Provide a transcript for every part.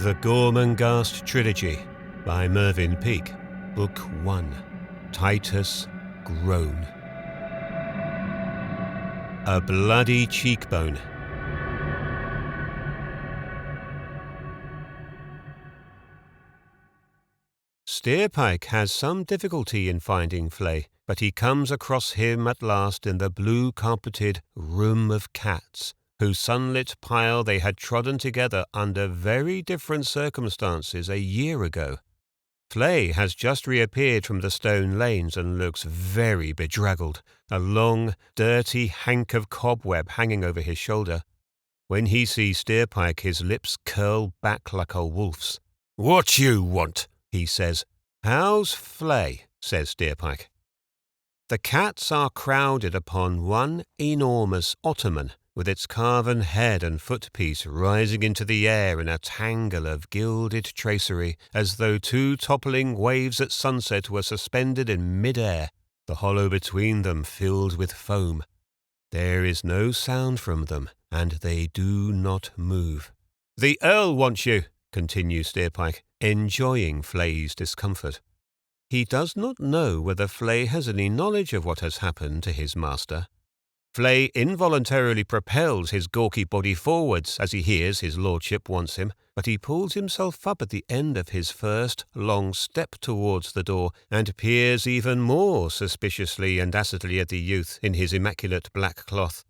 The Gormenghast Trilogy by Mervyn Peake, Book 1, Titus Groan. A Bloody Cheekbone. Steerpike has some difficulty in finding Flay, but he comes across him at last in the blue-carpeted Room of Cats, whose sunlit pile they had trodden together under very different circumstances a year ago. Flay has just reappeared from the stone lanes and looks very bedraggled, a long, dirty hank of cobweb hanging over his shoulder. When he sees Steerpike, his lips curl back like a wolf's. "What you want?" he says. "How's Flay?" says Steerpike. The cats are crowded upon one enormous ottoman, with its carven head and footpiece rising into the air in a tangle of gilded tracery, as though two toppling waves at sunset were suspended in mid-air, the hollow between them filled with foam. There is no sound from them, and they do not move. "The Earl wants you," continues Steerpike, enjoying Flay's discomfort. He does not know whether Flay has any knowledge of what has happened to his master. Flay involuntarily propels his gawky body forwards as he hears his lordship wants him, but he pulls himself up at the end of his first long step towards the door and peers even more suspiciously and acidly at the youth in his immaculate black cloth.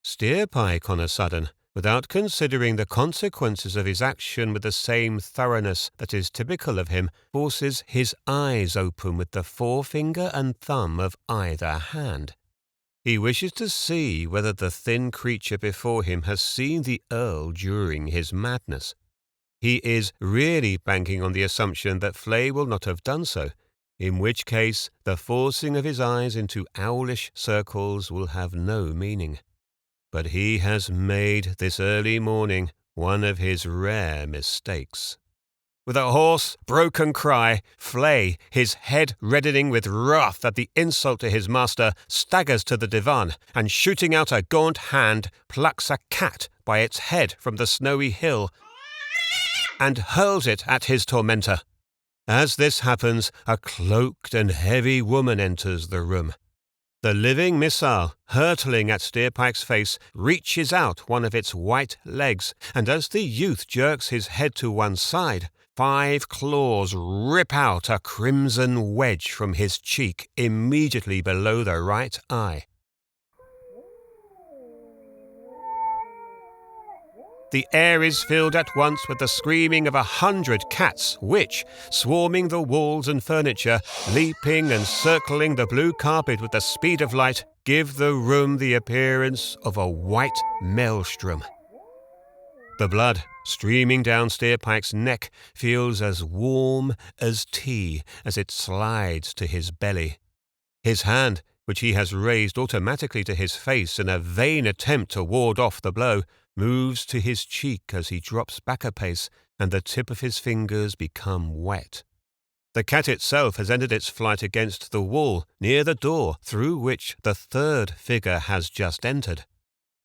Steerpike, on a sudden, without considering the consequences of his action with the same thoroughness that is typical of him, forces his eyes open with the forefinger and thumb of either hand. He wishes to see whether the thin creature before him has seen the Earl during his madness. He is really banking on the assumption that Flay will not have done so, in which case the forcing of his eyes into owlish circles will have no meaning. But he has made this early morning one of his rare mistakes. With a hoarse, broken cry, Flay, his head reddening with wrath at the insult to his master, staggers to the divan, and shooting out a gaunt hand, plucks a cat by its head from the snowy hill and hurls it at his tormentor. As this happens, a cloaked and heavy woman enters the room. The living missile, hurtling at Steerpike's face, reaches out one of its white legs, and as the youth jerks his head to one side, 5 claws rip out a crimson wedge from his cheek immediately below the right eye. The air is filled at once with the screaming of 100 cats which, swarming the walls and furniture, leaping and circling the blue carpet with the speed of light, give the room the appearance of a white maelstrom. The blood, streaming down Steerpike's neck, feels as warm as tea as it slides to his belly. His hand, which he has raised automatically to his face in a vain attempt to ward off the blow, moves to his cheek as he drops back a pace, and the tip of his fingers become wet. The cat itself has ended its flight against the wall, near the door, through which the third figure has just entered.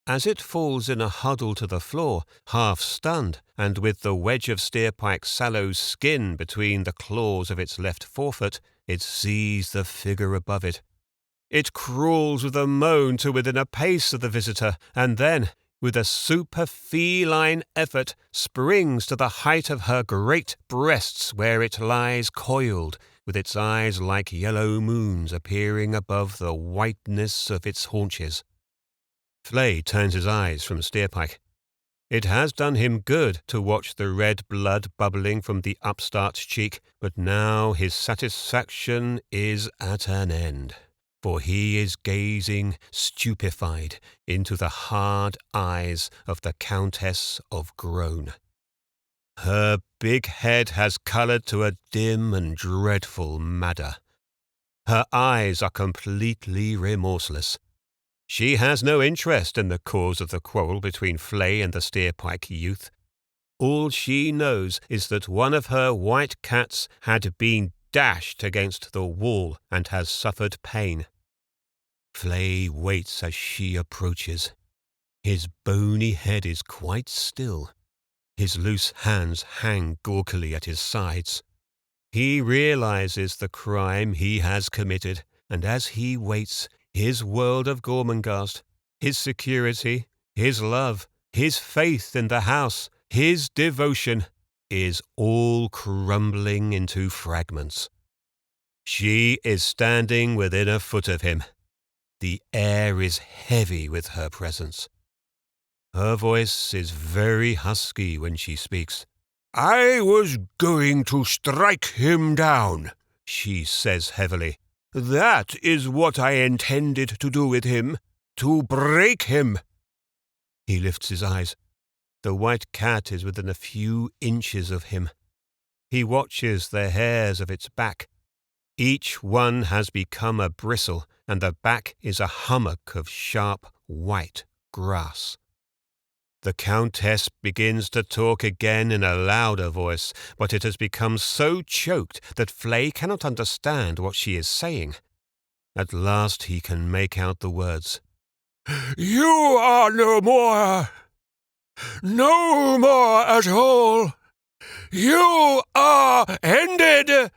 As it falls in a huddle to the floor, half stunned, and with the wedge of Steerpike's sallow skin between the claws of its left forefoot, it sees the figure above it. It crawls with a moan to within a pace of the visitor, and then, with a super-feline effort, springs to the height of her great breasts, where it lies coiled, with its eyes like yellow moons appearing above the whiteness of its haunches. Flay turns his eyes from Steerpike. It has done him good to watch the red blood bubbling from the upstart's cheek, but now his satisfaction is at an end, for he is gazing stupefied into the hard eyes of the Countess of Groan. Her big head has coloured to a dim and dreadful madder. Her eyes are completely remorseless. She has no interest in the cause of the quarrel between Flay and the Steerpike youth. All she knows is that one of her white cats had been dashed against the wall and has suffered pain. Flay waits as she approaches. His bony head is quite still. His loose hands hang gawkily at his sides. He realizes the crime he has committed, and as he waits, his world of Gormenghast, his security, his love, his faith in the house, his devotion, is all crumbling into fragments. She is standing within a foot of him. The air is heavy with her presence. Her voice is very husky when she speaks. "I was going to strike him down," she says heavily. "That is what I intended to do with him, to break him." He lifts his eyes. The white cat is within a few inches of him. He watches the hairs of its back. Each one has become a bristle, and the back is a hummock of sharp, white grass. The Countess begins to talk again in a louder voice, but it has become so choked that Flay cannot understand what she is saying. At last he can make out the words. "You are no more at all. You are ended."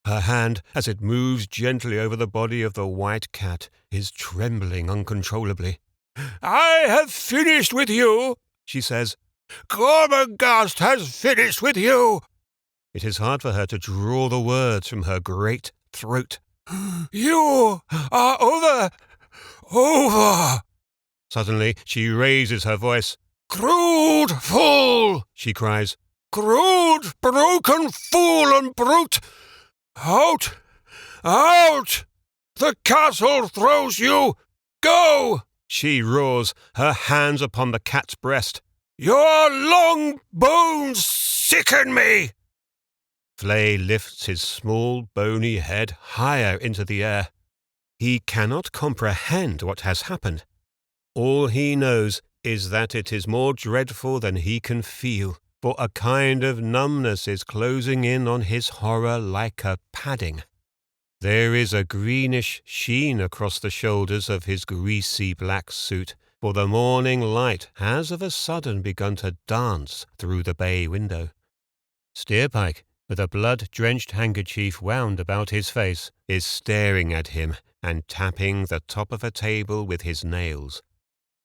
Her hand, as it moves gently over the body of the white cat, is trembling uncontrollably. "I have finished with you," she says. "Gormenghast has finished with you." It is hard for her to draw the words from her great throat. "You are over. Suddenly she raises her voice. "Crude fool," she cries. "Crude, broken fool and brute! Out! The castle throws you! Go!" she roars, her hands upon the cat's breast. "Your long bones sicken me!" Flay lifts his small, bony head higher into the air. He cannot comprehend what has happened. All he knows is that it is more dreadful than he can feel, for a kind of numbness is closing in on his horror like a padding. There is a greenish sheen across the shoulders of his greasy black suit, for the morning light has of a sudden begun to dance through the bay window. Steerpike, with a blood-drenched handkerchief wound about his face, is staring at him and tapping the top of a table with his nails.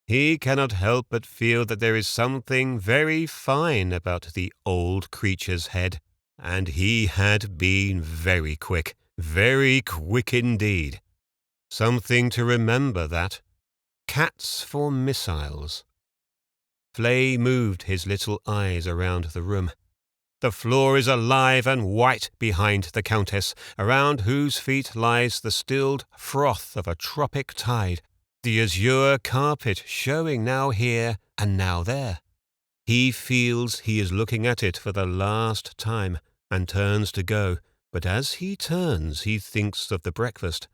He cannot help but feel that there is something very fine about the old creature's head, and he had been very quick indeed. Something to remember that. Cats for missiles. Flay moved his little eyes around the room. The floor is alive and white behind the Countess, around whose feet lies the stilled froth of a tropic tide, the azure carpet showing now here and now there. He feels he is looking at it for the last time, and turns to go, but as he turns he thinks of the breakfast.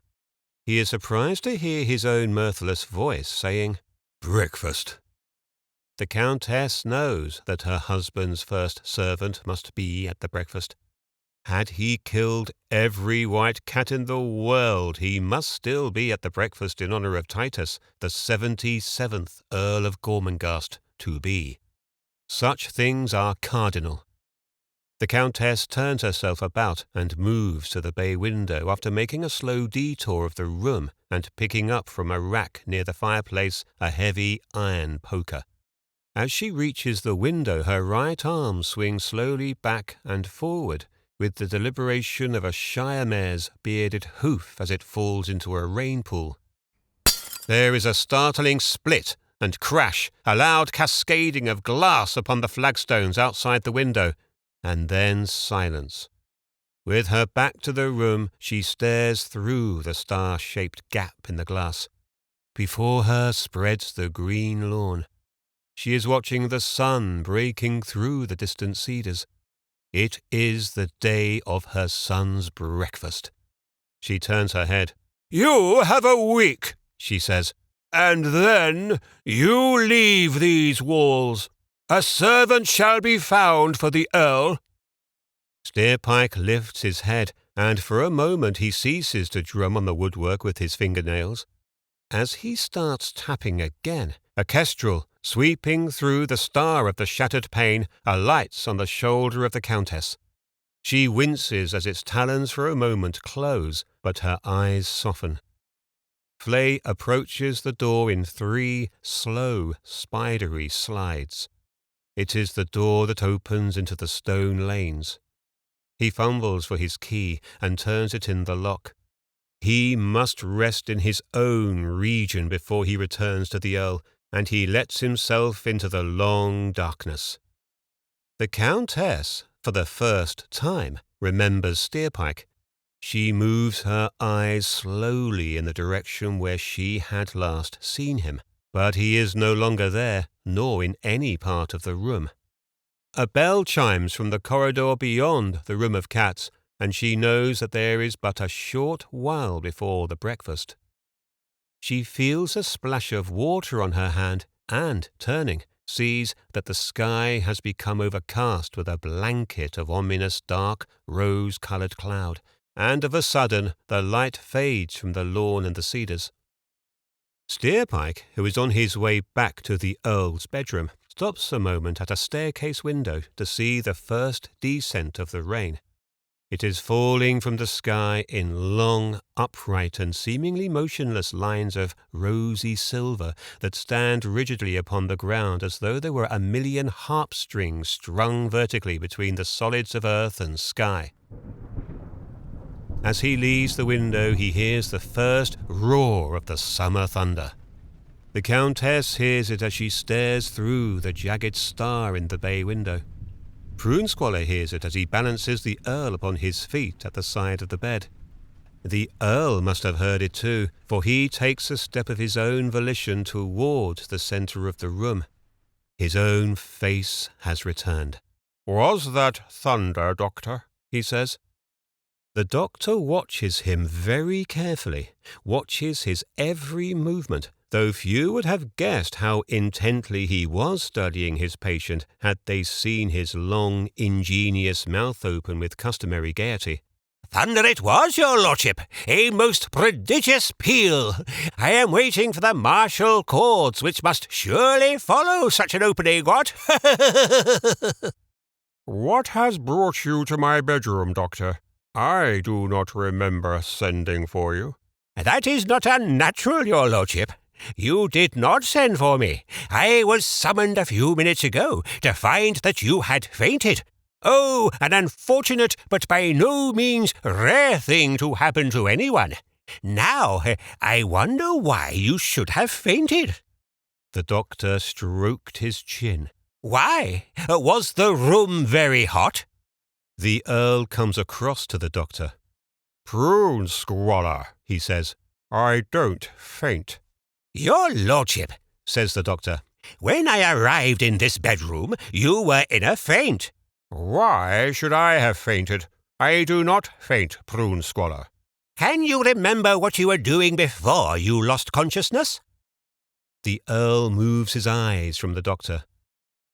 He is surprised to hear his own mirthless voice saying, "Breakfast." The Countess knows that her husband's first servant must be at the breakfast. Had he killed every white cat in the world, he must still be at the breakfast in honour of Titus, the 77th Earl of Gormenghast, to be. Such things are cardinal. The Countess turns herself about and moves to the bay window after making a slow detour of the room and picking up from a rack near the fireplace a heavy iron poker. As she reaches the window, her right arm swings slowly back and forward, with the deliberation of a shire mare's bearded hoof as it falls into a rain pool. There is a startling split and crash, a loud cascading of glass upon the flagstones outside the window, and then silence. With her back to the room, she stares through the star-shaped gap in the glass. Before her spreads the green lawn. She is watching the sun breaking through the distant cedars. It is the day of her son's breakfast. She turns her head. "You have a week," she says, "and then you leave these walls. A servant shall be found for the Earl." Steerpike lifts his head, and for a moment he ceases to drum on the woodwork with his fingernails. As he starts tapping again, a kestrel, sweeping through the star of the shattered pane, alights on the shoulder of the Countess. She winces as its talons for a moment close, but her eyes soften. Flay approaches the door in 3 slow, spidery slides. It is the door that opens into the stone lanes. He fumbles for his key and turns it in the lock. He must rest in his own region before he returns to the Earl, and he lets himself into the long darkness. The Countess, for the first time, remembers Steerpike. She moves her eyes slowly in the direction where she had last seen him, but he is no longer there, nor in any part of the room. A bell chimes from the corridor beyond the room of cats, and she knows that there is but a short while before the breakfast. She feels a splash of water on her hand and, turning, sees that the sky has become overcast with a blanket of ominous dark rose-coloured cloud, and of a sudden the light fades from the lawn and the cedars. Steerpike, who is on his way back to the Earl's bedroom, stops a moment at a staircase window to see the first descent of the rain. It is falling from the sky in long, upright and seemingly motionless lines of rosy silver that stand rigidly upon the ground as though there were a million harp strings strung vertically between the solids of earth and sky. As he leaves the window, he hears the first roar of the summer thunder. The Countess hears it as she stares through the jagged star in the bay window. Prunesqualler hears it as he balances the Earl upon his feet at the side of the bed. The Earl must have heard it too, for he takes a step of his own volition towards the centre of the room. His own face has returned. "Was that thunder, Doctor?" he says. The doctor watches him very carefully, watches his every movement, though few would have guessed how intently he was studying his patient had they seen his long, ingenious mouth open with customary gaiety. "Thunder it was, your lordship, a most prodigious peal. I am waiting for the martial chords, which must surely follow such an opening, what?" "What has brought you to my bedroom, Doctor? I do not remember sending for you." "That is not unnatural, your lordship. You did not send for me. I was summoned a few minutes ago to find that you had fainted. Oh, an unfortunate but by no means rare thing to happen to anyone. Now, I wonder why you should have fainted." The doctor stroked his chin. "Why? Was the room very hot?" The Earl comes across to the doctor. "Prunesqualler," he says, "I don't faint." "Your lordship," says the doctor, "when I arrived in this bedroom, you were in a faint." "Why should I have fainted? I do not faint, Prunesqualler." "Can you remember what you were doing before you lost consciousness?" The Earl moves his eyes from the doctor.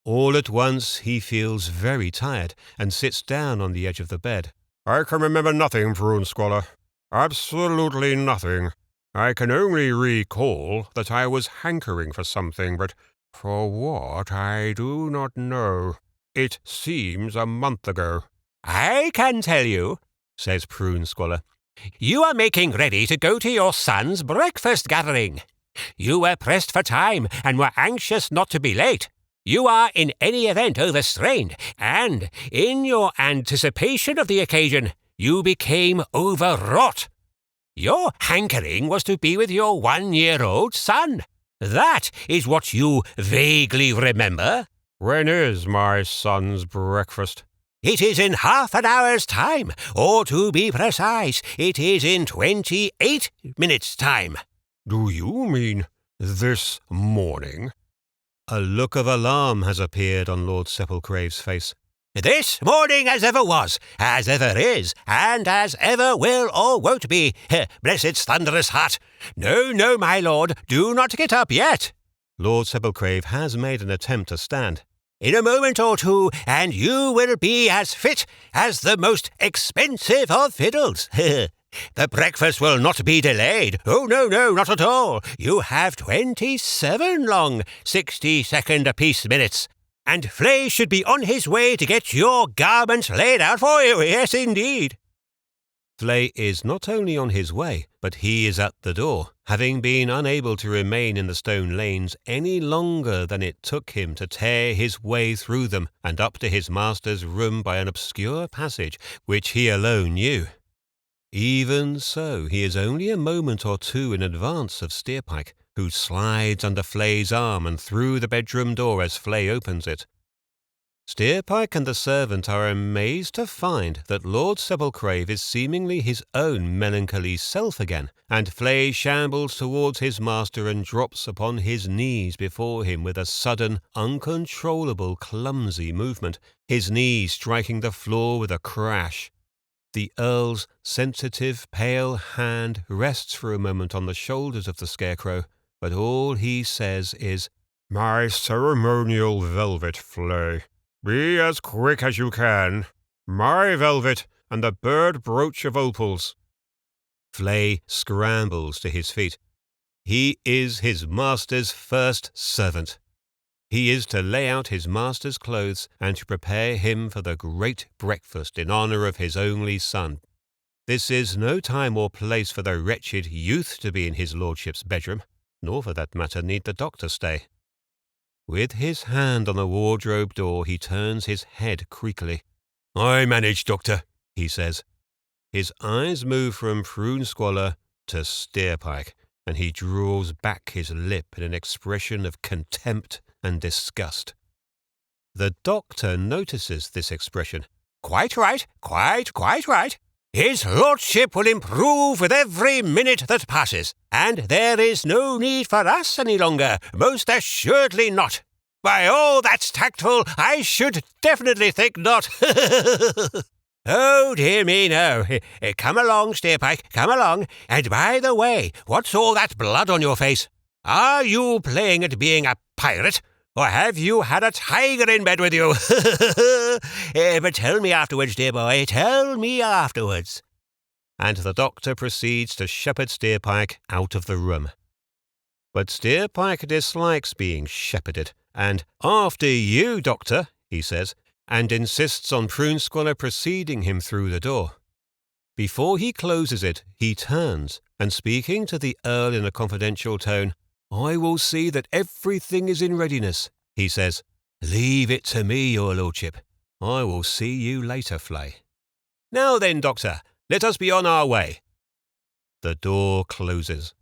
All at once he feels very tired and sits down on the edge of the bed. "I can remember nothing, Prunesqualler. Absolutely nothing. I can only recall that I was hankering for something, but for what I do not know. It seems a month ago." "I can tell you," says Prunesqualler. "You are making ready to go to your son's breakfast gathering. You were pressed for time and were anxious not to be late. You are in any event overstrained, and in your anticipation of the occasion, you became overwrought. Your hankering was to be with your 1-year-old son. That is what you vaguely remember." "When is my son's breakfast?" "It is in half an hour's time, or to be precise, it is in 28 minutes' time." "Do you mean this morning?" A look of alarm has appeared on Lord Sepulchreve's face. "This morning as ever was, as ever is, and as ever will or won't be. Bless its thunderous heart. No, my lord, do not get up yet." Lord Sepulchreve has made an attempt to stand. "In a moment or two, and you will be as fit as the most expensive of fiddles. The breakfast will not be delayed. Oh, no, not at all. You have 27 long 60-second apiece minutes. And Flay should be on his way to get your garments laid out for you. Yes, indeed. Flay is not only on his way, but he is at the door, having been unable to remain in the stone lanes any longer than it took him to tear his way through them and up to his master's room by an obscure passage which he alone knew. Even so, he is only a moment or two in advance of Steerpike, who slides under Flay's arm and through the bedroom door as Flay opens it. Steerpike and the servant are amazed to find that Lord Sebelcrave is seemingly his own melancholy self again, and Flay shambles towards his master and drops upon his knees before him with a sudden, uncontrollable, clumsy movement, his knees striking the floor with a crash. The Earl's sensitive, pale hand rests for a moment on the shoulders of the Scarecrow, but all he says is, "My ceremonial velvet, Flay. Be as quick as you can. My velvet and the bird brooch of opals." Flay scrambles to his feet. He is his master's first servant. He is to lay out his master's clothes and to prepare him for the great breakfast in honour of his only son. This is no time or place for the wretched youth to be in his lordship's bedroom, nor for that matter need the doctor stay. With his hand on the wardrobe door, he turns his head creakily. "I manage, Doctor," he says. His eyes move from Prunesqualler to Steerpike, and he draws back his lip in an expression of contempt and disgust. The doctor notices this expression. "Quite right, quite right. His lordship will improve with every minute that passes, and there is no need for us any longer, most assuredly not. By all that's tactful, I should definitely think not." "Oh, dear me, no. Come along, Steerpike, come along. And by the way, what's all that blood on your face? Are you playing at being a pirate? Or have you had a tiger in bed with you?" "But tell me afterwards, dear boy, tell me afterwards." And the doctor proceeds to shepherd Steerpike out of the room. But Steerpike dislikes being shepherded, and "After you, doctor," he says, and insists on Prunesqualler preceding him through the door. Before he closes it, he turns, and speaking to the Earl in a confidential tone, "I will see that everything is in readiness," he says. "Leave it to me, your lordship. I will see you later, Flay. Now then, doctor, let us be on our way." The door closes.